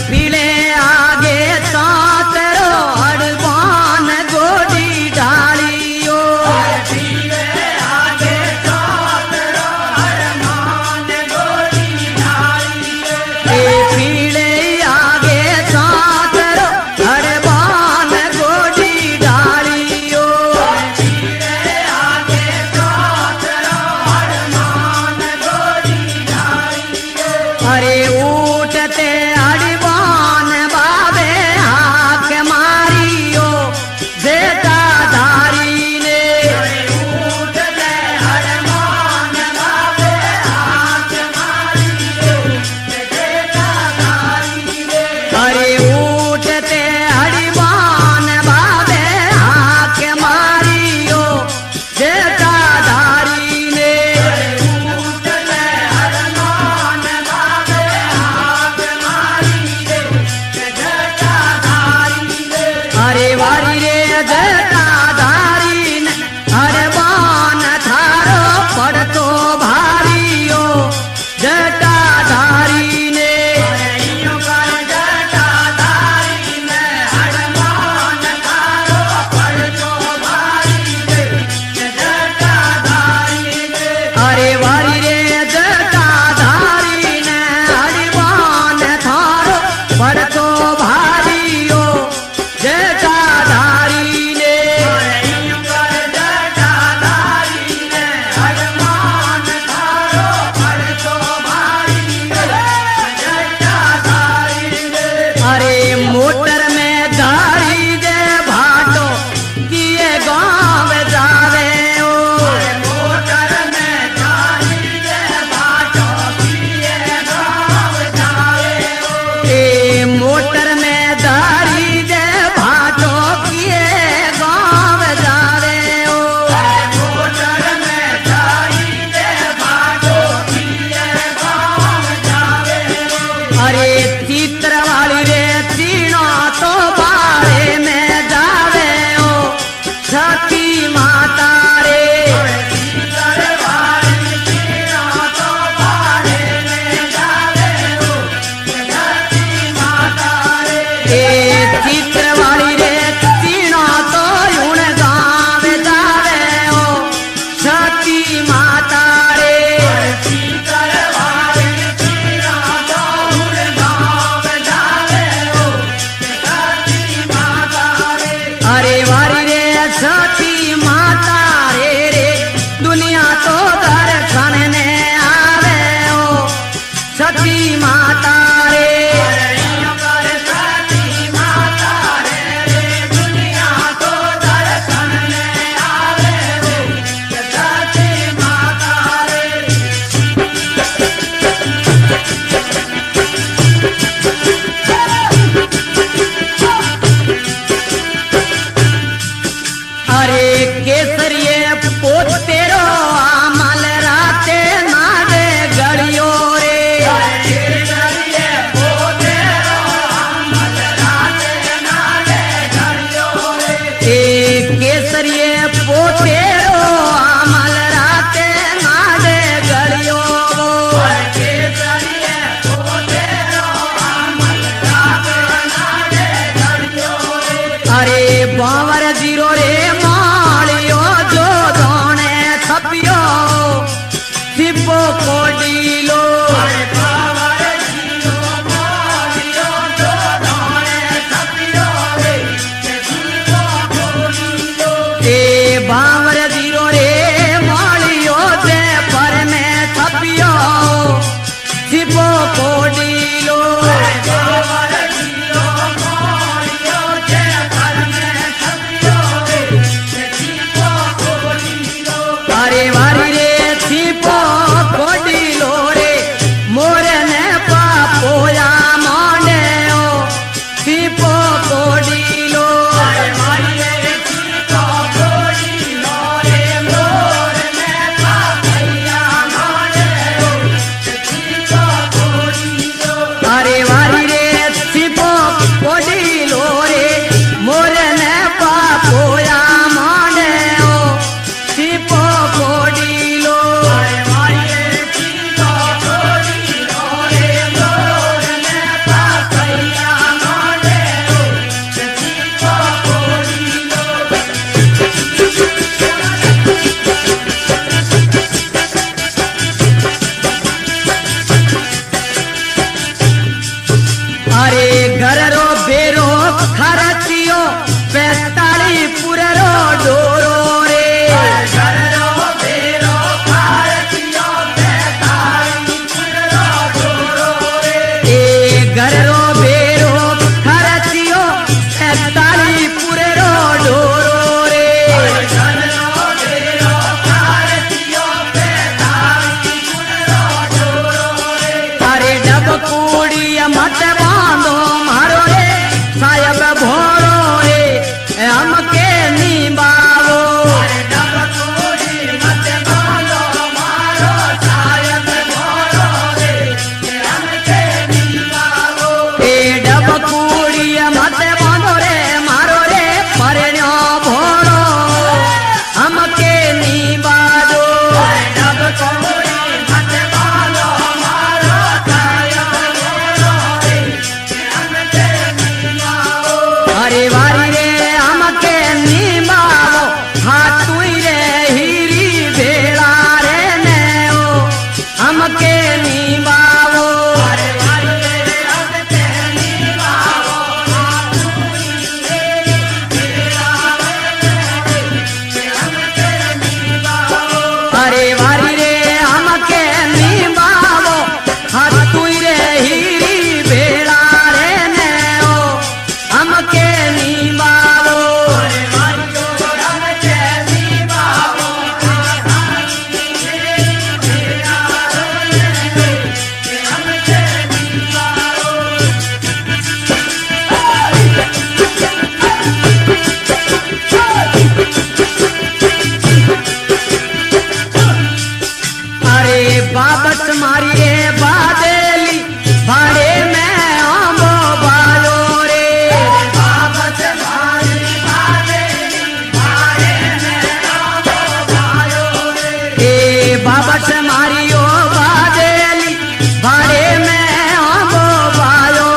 पीले आगे तातरो हड़बान गोडी डालियो पीले आगे तातरो हड़बान गोडी डालियो पीले आगे तातरो हड़बान गोडी डालियो पीले आगे तातरो हड़बान गोडी डालियो अरे उठते हड़बान बाबे हाथ मारियो जेठाधारी ने उठते हड़बान बाबे हाथ मारियो जेठाधारी ने अरे उठते हड़बान बाबे हाथ मारियो जेठाधारी ने उठते हड़बान बाबे हाथ मारियो जेठाधारी ने अरे वारी रे जेठाधारी ने हड़बान थारो पड़तो भारियो जेठाधारी ने यूं कर जेठाधारी ने हड़बान थारो पड़तो भारियो जेठाधारी ने अरे वारी रे जेठाधारी ने हड़बान थारो पड़तो भारियो जेठाधारी ने यूं कर जेठाधारी ने हड़बान थारो पड़तो भारियो जेठाधारी ने अरे मोटर में धारी दे भाटो किए गाँव जावे ओ मोटर में धारी दे भाटो किए गाँव जावे ओ ए मोटर में धारी दे भाटो किए गाँव जावे ओ मोटर में धारी दे भाटो किए गाँव जावे ओ अरे चित्र वाली रे तीनों तो बारे में जावे ओ सती माता रे चित्र वाली तीनों तो बारे में जावे ओ सती माता रे ए चित्र वाली रे तीनों तो यूं गाँव जावे ओ सती माता रे चित्र वाली तीनों तो यूं गाँव जावे ओ सती माता रे अरे वारी रे सती माता रे दुनिया तो दर्शन ने आवे ओ सती माता रे यूं कर सती माता रे दुनिया तो दर्शन ने आवे ओ सती माता रे अरे केसरिये पोतेरो आमल राते नाडे गड़ियो रे केसरिये पोतेरो आमल राते नाडे गड़ियो रे ए केसरिये पोतेरो आमल राते नाडे गड़ियो केसरिये पोतेरो आमल राते नाडे गड़ियो अरे बावर जीरो रे मालियो जो दोने छपियो सिपो कोडीलो अरे बावर जीरो मालियो जो दोने छपियो रे सिपो कोडीलो ए बावर जीरो रे मालियो जे पर में छपियो सिपो कोडीलो अरे बावर जीरो मालियो जे पर में छपियो रे सिपो कोडीलो अरे वारी रे सिपो कोडीलो रे मोरे ने पापोया माने ओ सिपो कोडीलो अरे वारी रे सिपो कोडीलो रे मोरे ने पापोया माने ओ सिपो कोडीलो अरे मारी रे बादेली भाड़े में आंबो बालो रे बाबत मारी बादेली भाड़े में आंबो बालो रे ए बाबत मारी ओ बादेली भाड़े में आंबो बालो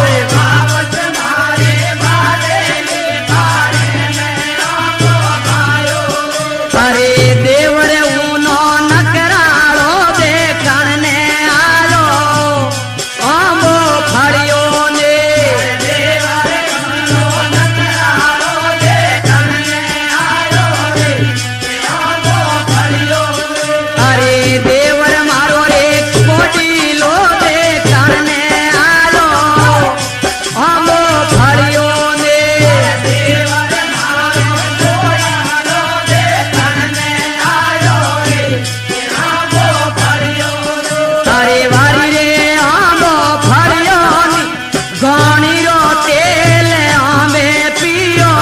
रे बाबत मारी बादेली भाड़े में आंबो बालो अरे देवरे ऊनो नकरालो देखण ने आलो आंबो फड़ियो ने देवरे ऊनो नकरालो देखण ने आलो रे आंबो फड़ियो अरे देवर मारो रे कोटीलो देखण ने आलो आंबो फड़ियो ने देवर मारो कोटीलो देखण ने आलो रे आंबो फड़ियो अरे वारी रे आंबो फड़ियो गौणी रो तेल आंबे पियो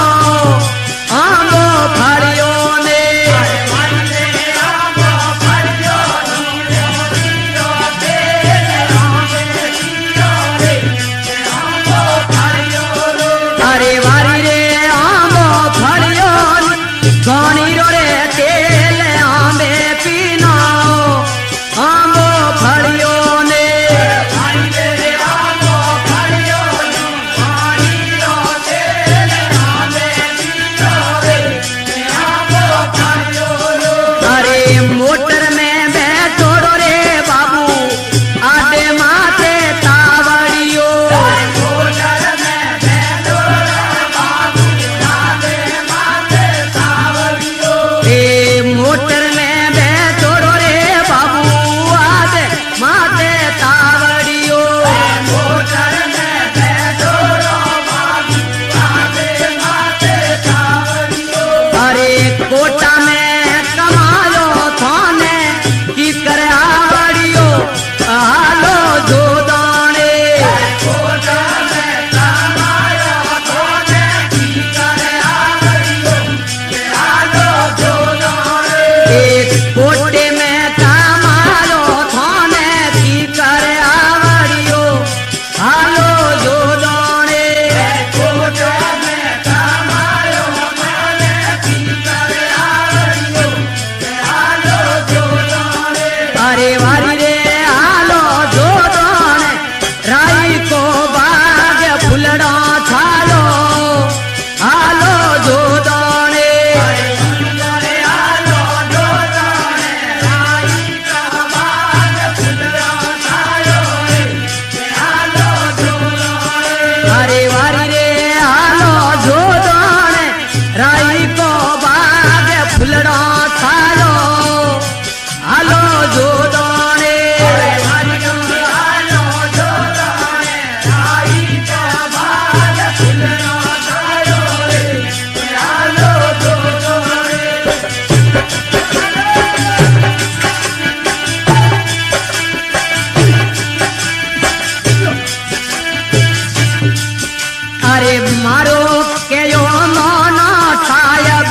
आंबो फड़ियो ने आंबो फड़ियो अरे वारी रे आंबो फड़ियो गौणी रो रे तेल आंबे पीनो आंबो फड़ियो ने आंबो फड़ियो गौणी रो तेल आंबे पीनो रे आंबो फड़ियो अरे मोटर में बैठो रे बाबू आडे माथे तावड़ियो मोटर में बैठो रे बाबू आडे माथे तावड़ियो ए मोटर में बैठो रे बाबू आडे माथे तावड़ियो मोटर में बैठो रो बाबू आडे माथे तावड़ियो अरे कोटा में कमालो थाने की करे आवड़ियो आलो जो दाने कोटा में कमालो थाने की करे आवड़ियो आलो जो दाने एक कोटे में कमालो थाने की करे आवड़ियो आलो जो दाने कोटा में कमालो थाने की करे आवड़ियो आलो जो दाने अरे वारी रे आलो जो दाने राई को बाग फुलड़ा छालो आलो जो दाने अरे आलो जो दाने राई का बाग फुलड़ा छालो आलो जो दाने अरे वारी रे आलो जो दाने राई को बाग फुलड़ा छालो आलो जो दाने आलो जो दाने राई का बाग फुलड़ा छालो आलो जो दाने अरे मारो के यो मोनो सायब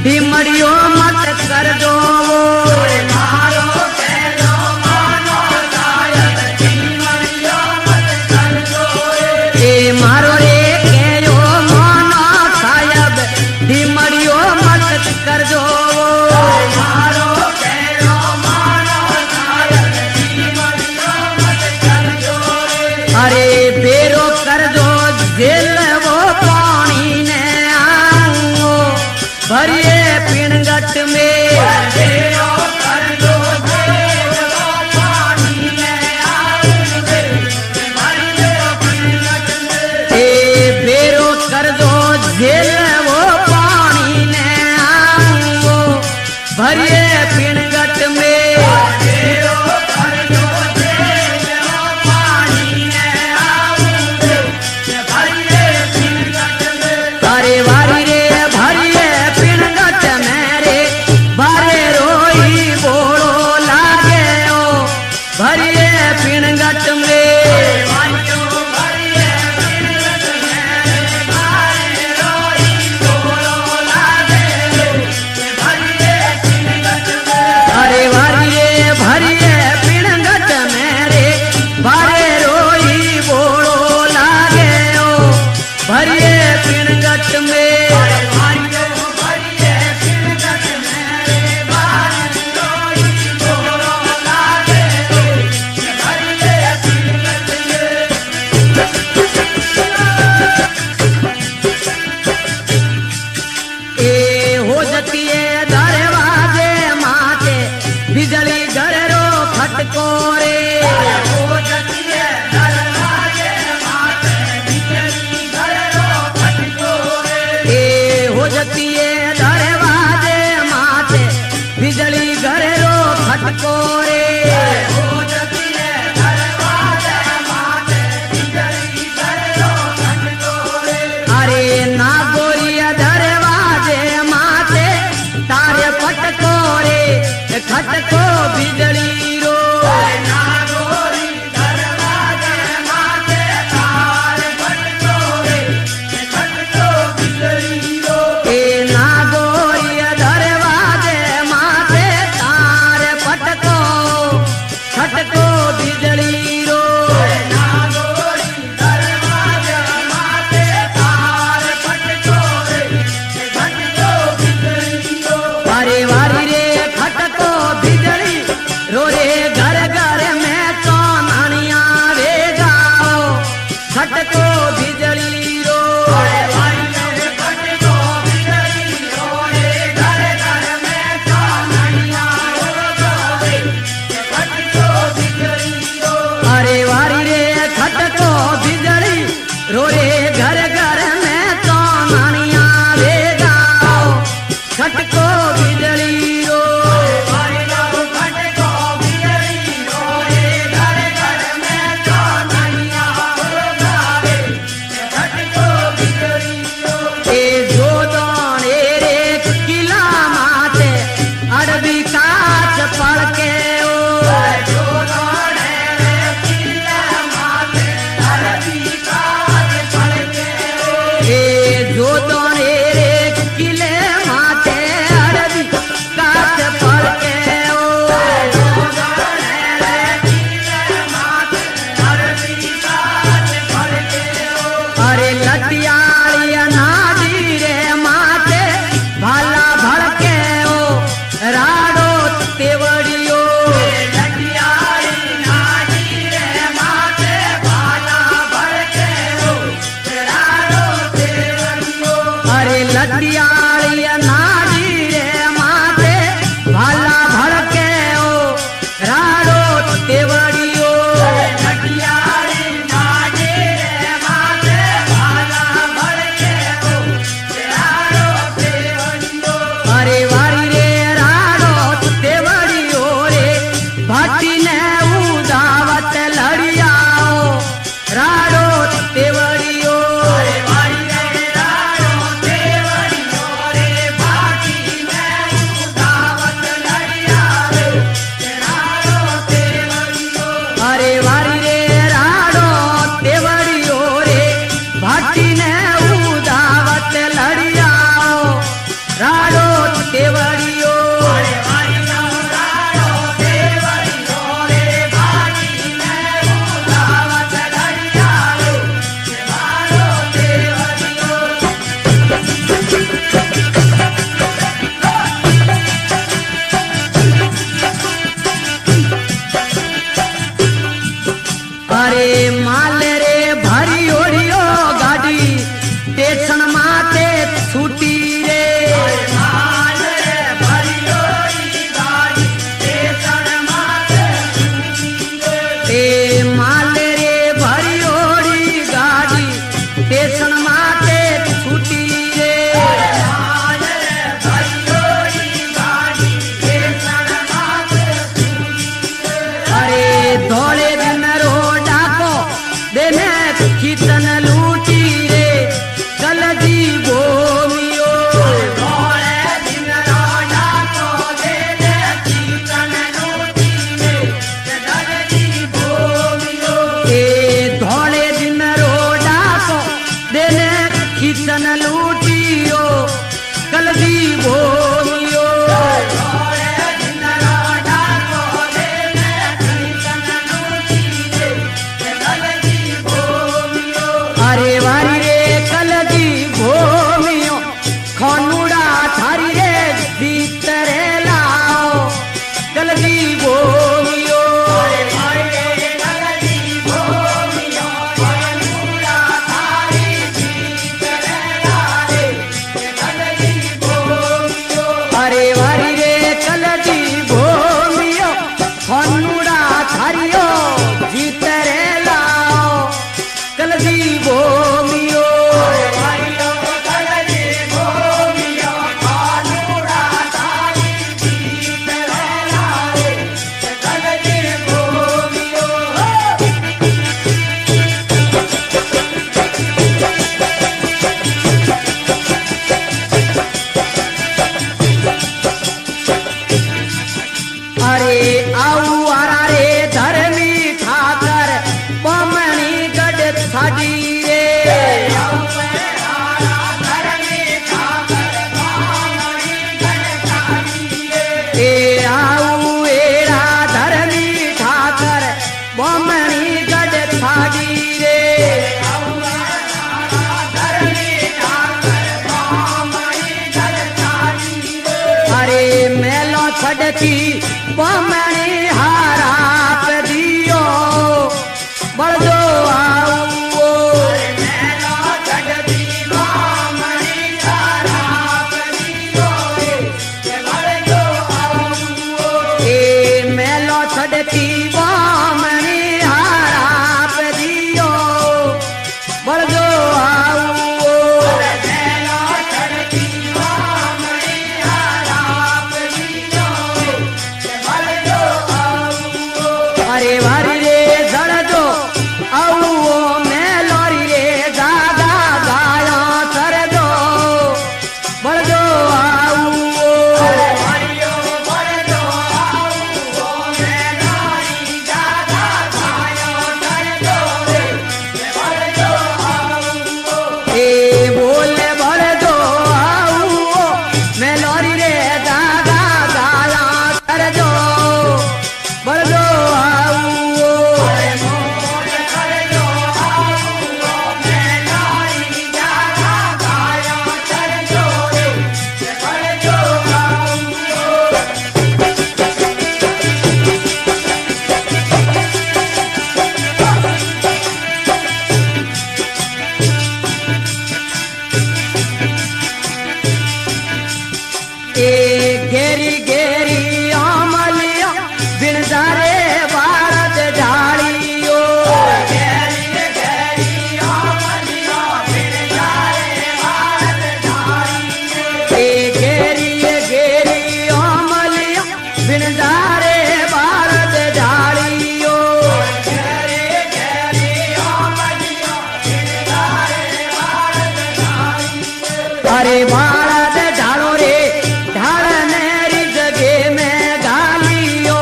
बिमड़ियो मत कर दो मारो के यो मोनो सायब बिमड़ियो मत कर दो ए मारो रे के यो मोनो सायब बिमड़ियो मत कर दो मारो के यो मोनो सायब बिमड़ियो मत कर दो अरे बेरो कर दो जेल वो पानी ने आओ भरिए पिणगट में बेरो कर दो जेल वो पानी ने आओ भरिए पिणगट में ए बेरो कर दो जेल वो पानी ने आओ भरिए पिणगट में बेरो कर दो जेल वो पानी ने आओ भरिए पिणगट में अरे वारी रे भरिए पिणगट में रे बारे रोई बोलो लागे ओ भरिए पिणगट में अरे वारी रे भरिए पिणगट अरे वारी रे राडो तेवड़ियो रे भाटी ने उदावत लड़ियाओ राडो तेवड़ियो अरे माल रे भरी ओढ़ियो गाड़ी स्टेशन माते छूटी रे माल रे भरी ओढ़ी गाड़ी स्टेशन माते छूटी माल रे भरी ओढ़ी गाड़ी स्टेशन माते छूटी रे माल रे भरी ओढ़ी गाड़ी स्टेशन माते छूटी अरे धोले दिन देने कीर्तन लूटी रे कल जी गोमियो धोले दिन राजा को देने कीर्तन लूटी रे कल जी गोमियो धोले दिन रोजा को देने कीर्तन लूटियो कल जी गोमियो अरे वारी रे कल जी भूमियो खनुड़ा थारी रे भीतरे लाओ कल जी भूमियो अरे वारी रे कल जी भूमियो खनुड़ा थारी भीतरे लाओ कल जी भूमियो अरे वारी रे कल जी भूमियो खनुड़ा थारियो भीतरे लाओ कल जी भूमियो कल जी भूमियो कानूड़ा थारी भीतरे लाए कल जी भूमियो अरे आऊ आरा रे धर्मी ठाकर पमणी गढ़ छाड़ी रे आऊ एरा धर्मी ठाकर पमणी गढ़ छाड़ी रे अरे मेलो छड़ती पमणी हारा पे दियो बड़ो आओ मेलो छड़ती पमणी हारा पे दियो बड़ो आओ मेलो छड़ती पमणी हारा पे दियो बड़ो आओ अरे वारी रे जड़ दो आओ मैं लोरी रे दादा गाया कर दो बढ़ दो आओ अरे वारियो बढ़ दो आओ मैं लोरी दादा गाया कर दो बढ़ दो आओ बोले बढ़ दो आओ मैं लोरी रे दादा गाया कर दो बढ़ दो घेरी घेरी आमलिया बिनदारे भारत झाड़ियो घेरी घेरी आमलिया बिनदारे भारत झाड़ियो घेरी घेरी आमलिया बिनदारे भारत झाड़ियो घेरी घेरी आमलिया बिनदारे भारत झाड़ियो अरे भारत झाड़ो रे ढालनेरी जगह में गालियो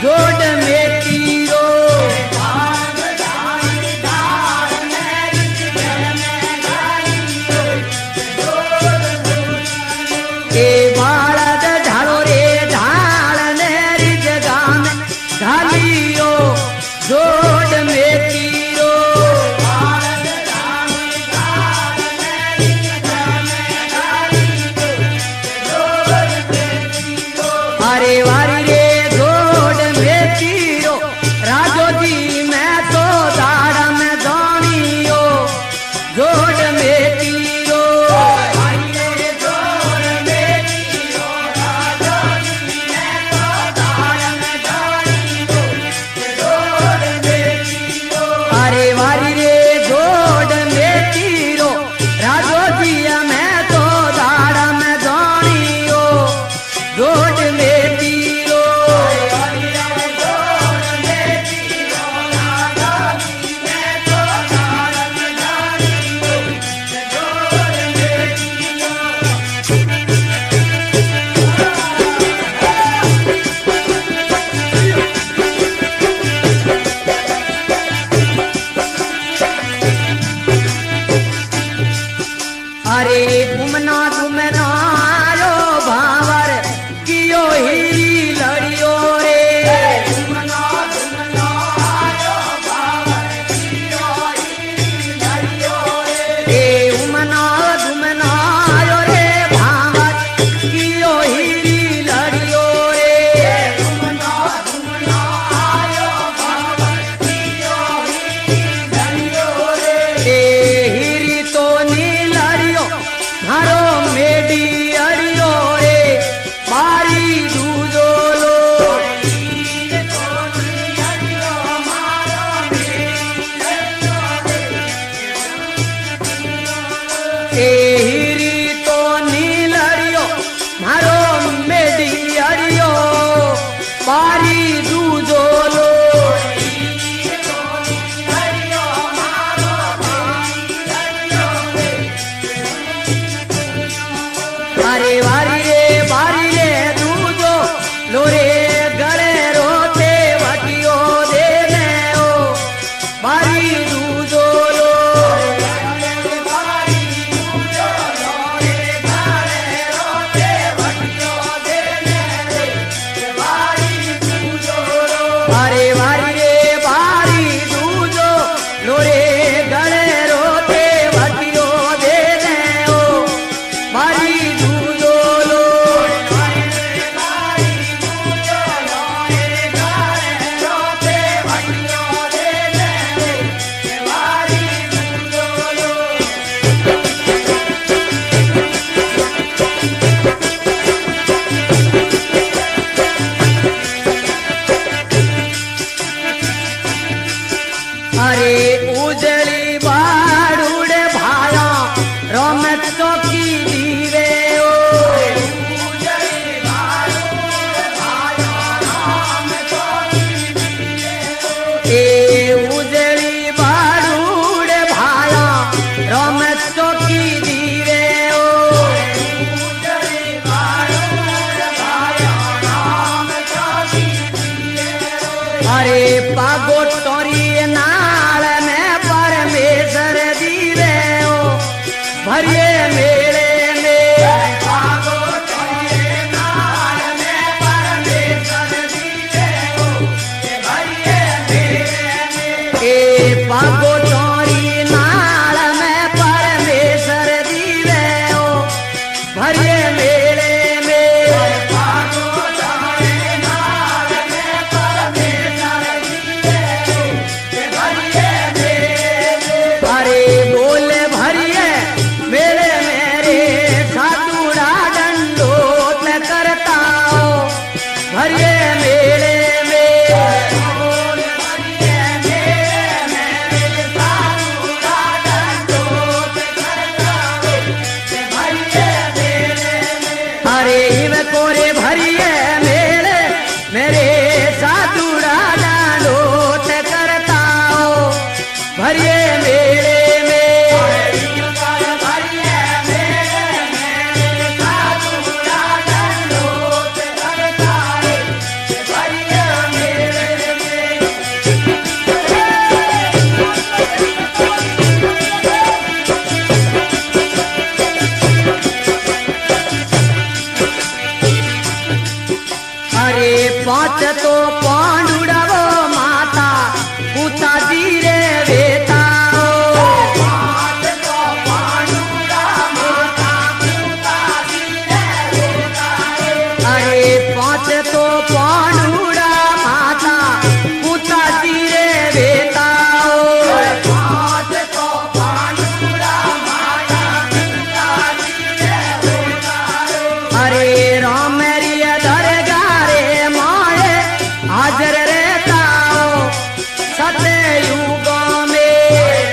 जोड़ में तीरो बारी दूजो लो अरे वारी रे बारी दूजो लो रे गले रोते भटियो दे दे ओ बारी दूजो लो अरे उजली बाड़ूड़े भाया रमत चौकी दीवे ओ उजली बाड़ूड़े भाया रमत चौकी दीवे ए उजली बाड़ूड़े भाया रमत चौकी दीवे ओ उजली बाड़ूड़े भाया रमत चौकी दीवे अरे पागो टोरी भरिए मेले में पागो टोरी नाल में परमेश्वर दीवे ओ भरिए मेले में ए पागो टोरी नाल में परमेश्वर दीवे ओ भरिए मेले में पागो टोरी नाल में परमेश्वर दीवे ओ भरिए मेले में अरे बोले भरिए मेरे मेरे साधुड़ा दंडोत करता हो भरिए मेले में भरिए मेले मेरे साधुड़ा दंडोत करता हो भरिए मेले में अरे इव कोरे भरिए मेले मेरे साधुड़ा दंडोत करता हो भरिए मेले पांच तो पांडुड़वो माता पुता धीरे वेता पांच तो पांडुड़ा माता पुता धीरे वेता अरे पांच तो पांडुड़ा माता पुता धीरे वेता पांच तो पांडुड़ा माता पुता धीरे वेता अरे राम हाजर रहता हो सत्य युग में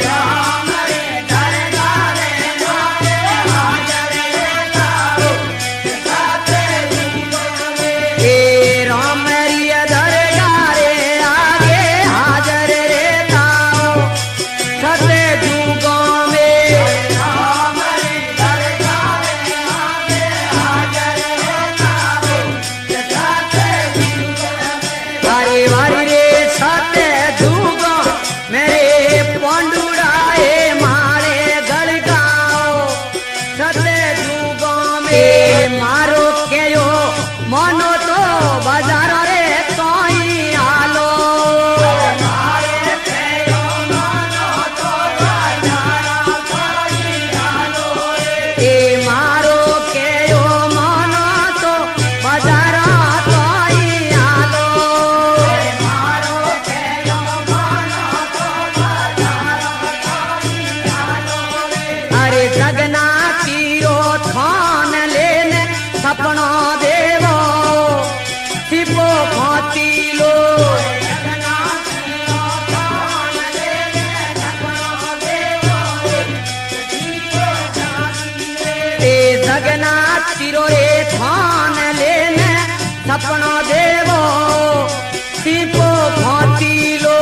राम रे दरगाह रे मारे हाजर रहता हो सत्य युग में ए राम रे दरगाह रे आगे हाजर रहता हो सत्य युग में राम रे दरगाह रे आगे हाजर रहता हो सत्य युग वारी वारी रे सत्य जुग मेरे पांडुड़ाए मारे गड़गाओ सत्य जुग में मारो के यो मनो तो बाजार रे कोई आलो मारे के यो मनो तो बाजार कोई आलो ए मारो के यो मनो तो बाजार कोई आलो अरे जगना तीरो थान लेने सपना देवो सिपो खाती लो जगना तीरो थान लेने सपना देवो सिपो खाती ए जगना तीरो रे थान लेने सपना देवो सिपो खाती लो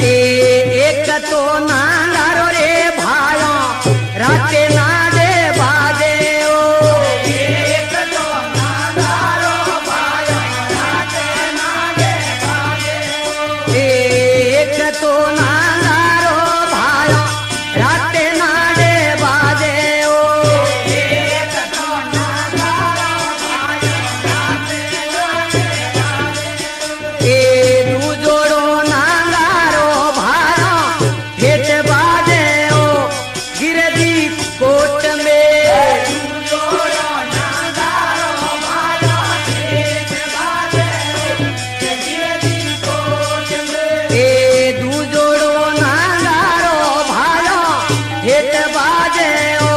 एक तो नांगारो रे भाया राते नाडे बाजे ओ एक तो नांगारो भाया राते नाडे बाजे एक तो नांगारो भाया राते नाडे बाजे ओ एक तो नांगारो भाया राते नाडे बाजे दू जोड़ो नांगारो भाया हेठ बाजे ओ गिरदी कोट में दू जोड़ो नांगारो भाया हेठ बाजे गिरदी कोट में दू जोड़ो नांगारो भाया हेठ बाजे ओ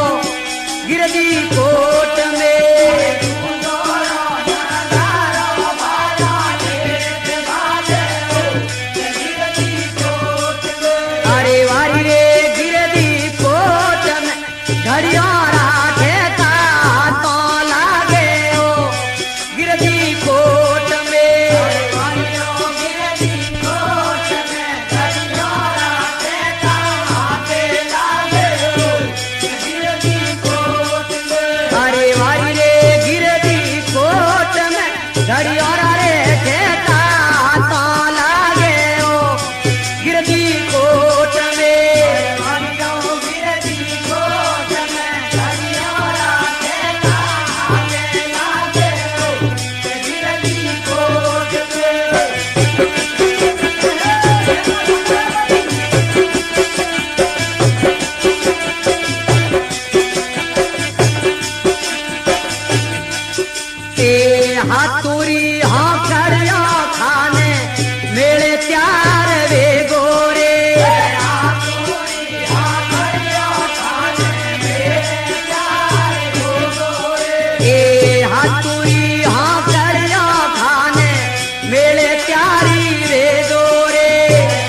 गिरदी कोट में दू जोड़ो नांगारो भाया हेठ बाजे ओ गिरदी कोट में अरे वारी रे गिरदी कोट में घड़ियारा ठेका तो लागे ओ गिरदी कोट में गिरदी कोट में घड़ियारा ठेका हाथे लागे ओ गिरदी कोट में अरे वारी रे गिरदी कोट में घड़ियारा रे ठेका तो लागे ओ गिरदी कोट में गिरदी कोट में घड़ियारा ठेका हाथे लागे ओ गिरदी कोट में हाथुरी हाँ खड़िया खाने मेरे प्यार वे गोरे हाथुरी हाँ खड़िया खाने मेरे प्यार वे गोरे हाथुरी हाँ खड़िया खाने मेरे प्यारी वे गोरे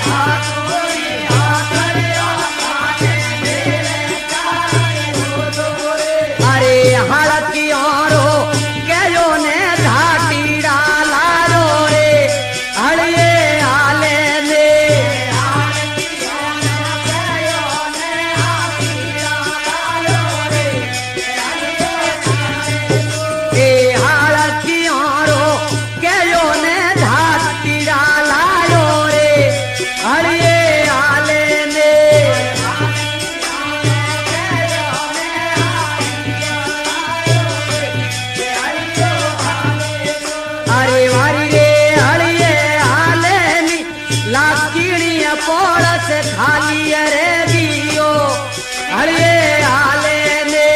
हाथुरी हाँ खड़िया खाने मेरे प्यारे वे गोरे अरे हड़की औरो गयो ने घाटी डाला रो रे हड़िए आले ने हड़की औरो गयो ने घाटी डाला रो रे हड़िए आले ने अरे वारी रे हड़िए आले नी लाकीड़िया पोड़स खाली रे दियो हड़िए आले ने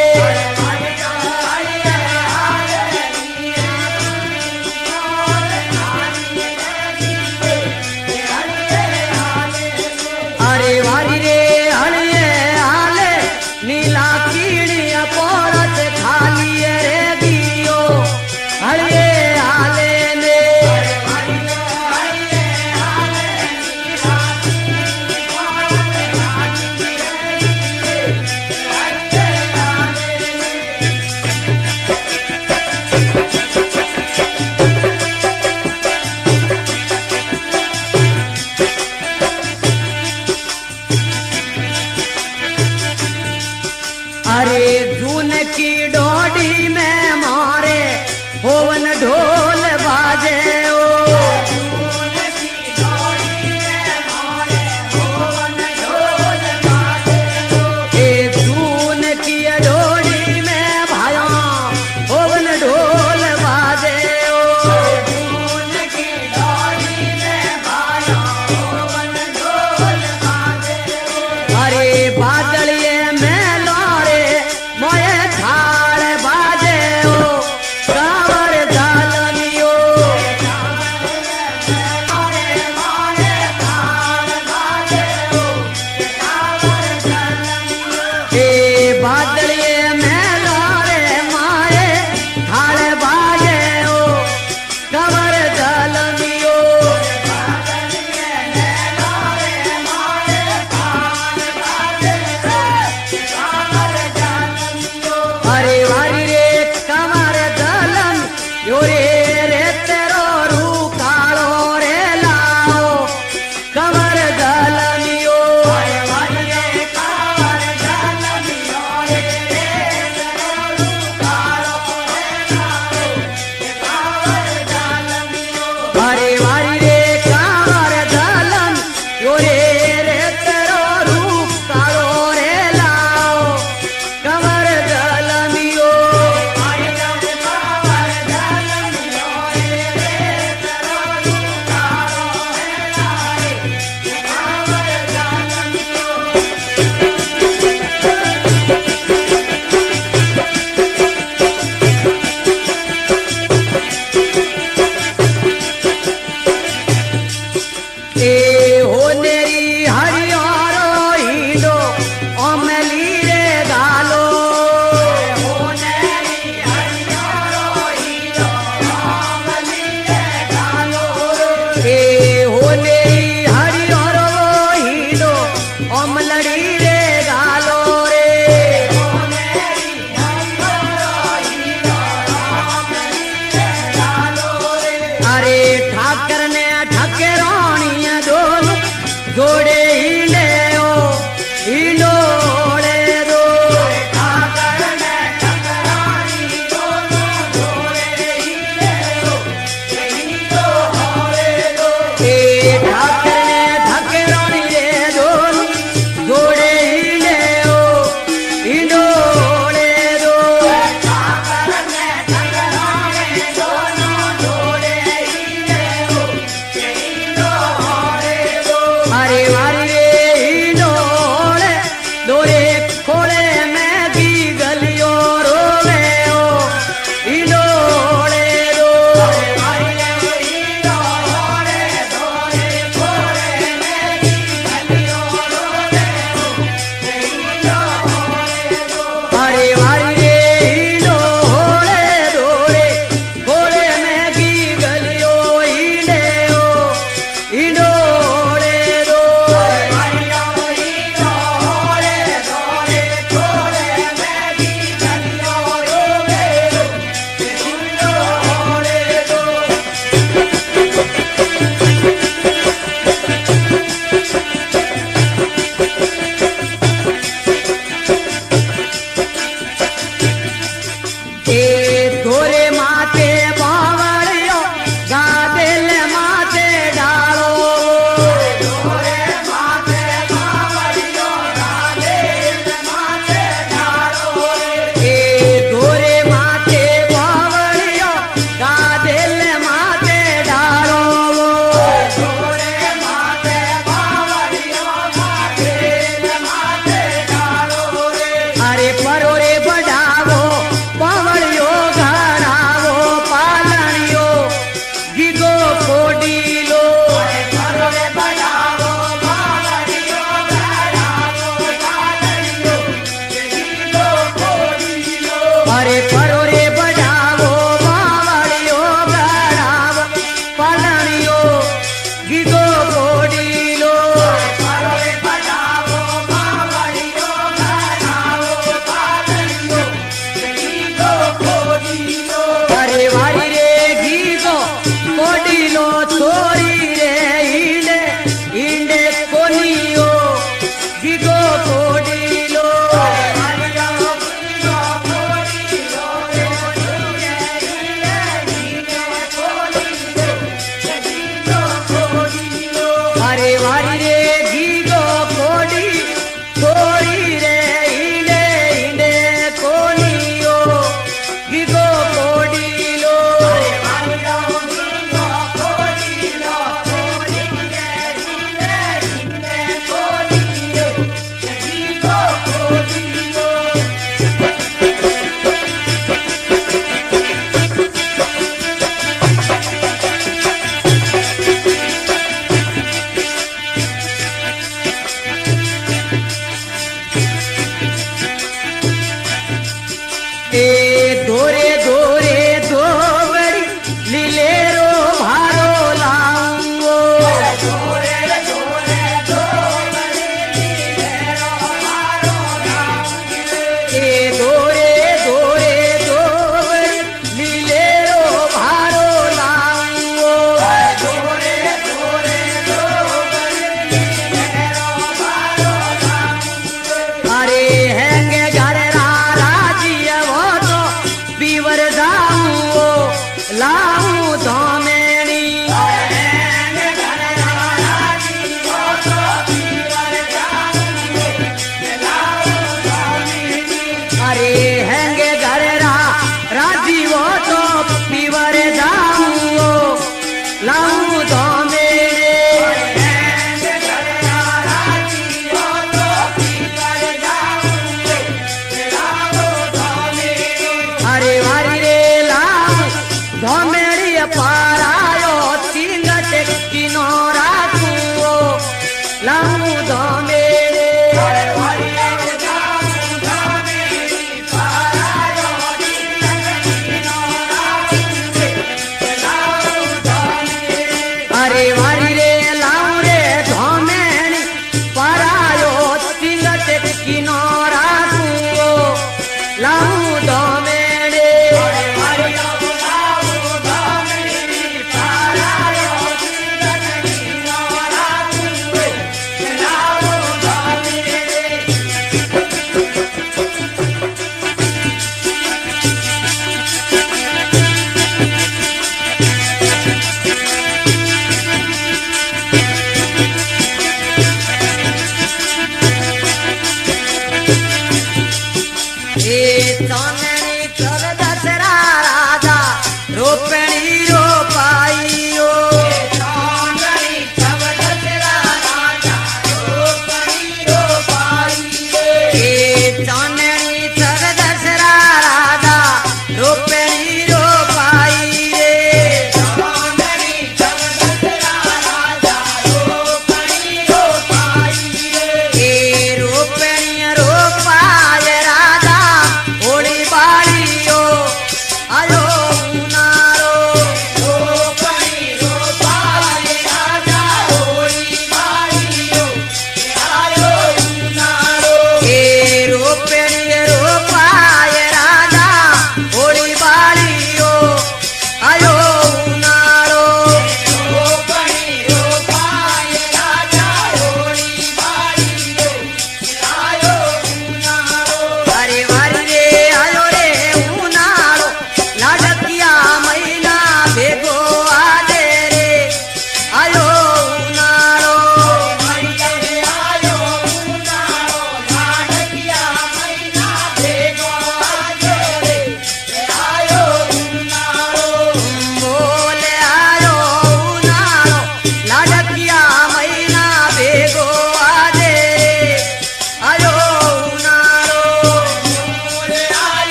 अरे वारी रे हड़िए आले नीला कीड़िया पोड़स खाली रे दियो हड़िए आले ने अरे जून की डोडी में मारे होवन ढोल बाजे ओ जून की डोडी में मारे होवन ढोल बाजे ओ जून की डोडी में भाया होवन ढोल बाजे ओ जून की डोडी में भाया होवन ढोल बाजे अरे बादलिए में लोरे मोए थाल बाजे जोड़े हीले ओ हिंडोले दो ठाकर ने ठकरानी दोनों जोड़े हीले ओ हिंडोले दो ठाकर ने ठकरानी रे दोनों जोड़े हीले ओ हिंडोले दो ठाकर ने ठकरानी दोनों जोड़े हीले ओ हिंडोले दो अरे वारी रे हिंडोले दोरे खोले में की गलियों रोवे ओ हिंडोले दो अरे वारी रे हिंडोले दोरे खोले में की गलियों रोवे ओ हिंडोले दो अरे वारी रे हिंडोले दोरे खोले में की गलियों हिले ओ हिंडोले दो अरे वारी रे हिंडोले दोरे खोले में की गलियों रोवे ओ हिंडोले दो धोरे माथे बावड़ियो गादेल माथे डालो धोरे माथे बावड़ियो गादेल माथे डालो धोरे माथे बावड़ियो गादेल माथे डालो धोरे माथे बावड़ियो गादेल माथे डालो अरे परो रे बढ़ावो पावड़ियो घरावो पालणियो गिगो कोडीलो अरे परो रे बढ़ावो पावड़ियो घरावो पालणियो गिगो कोडीलो अरे परो रे बढ़ावो पावड़ियो घरावो पालणियो गिगो कोडीलो अरे परो रे बढ़ावो पावड़ियो घरावो पालणियो अरे वारी रे गीगो कोडीलो छोरी रे हीले हींडे कोनियो गीगो कोडीलो अरे वारी रे गीगो कोडीलो रे हीले हींडे कोनियो गीगो कोडीलो अरे वारी रे गीगो कोडी छोरी रे हीले हींडे कोनियो गिगो कोडीलो अरे वारी रे गीगो कोडीलो छोरी रे हीले हींडे कोनियो गिगो कोडीलो धोरे धोरे धोबड़ी लीलेरो भारो लाऊंगो धोरे धोरे धोबड़ी लीलेरो भारो लाऊंगो धोरे धोरे धोबड़ी लीलेरो भारो लाऊंगो धोरे धोरे धोबड़ी लीलेरो भारो लाऊंगो अरे हैंगे घर राजिया वो तो पीवर जाऊं लाऊं धोमेणी अरे हैंगे घर राजी वो तो पीवर जाऊं लाऊं धोमेणी अरे वारी रे लाऊं धोमेड़ी पारायो चिंग टेक्किनो राखूं लाऊं धोमेड़ी अरे वारी रे लाऊं धोमेड़ी पारायो चिंग टेक्किनो राखूं लाऊं धोमेड़ी अरे वारी रे लाऊं रे धोमेड़ी पारायो चिंग टेक्किनो राखूं लाऊं धोमेड़ी अरे वारी रे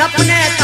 सपने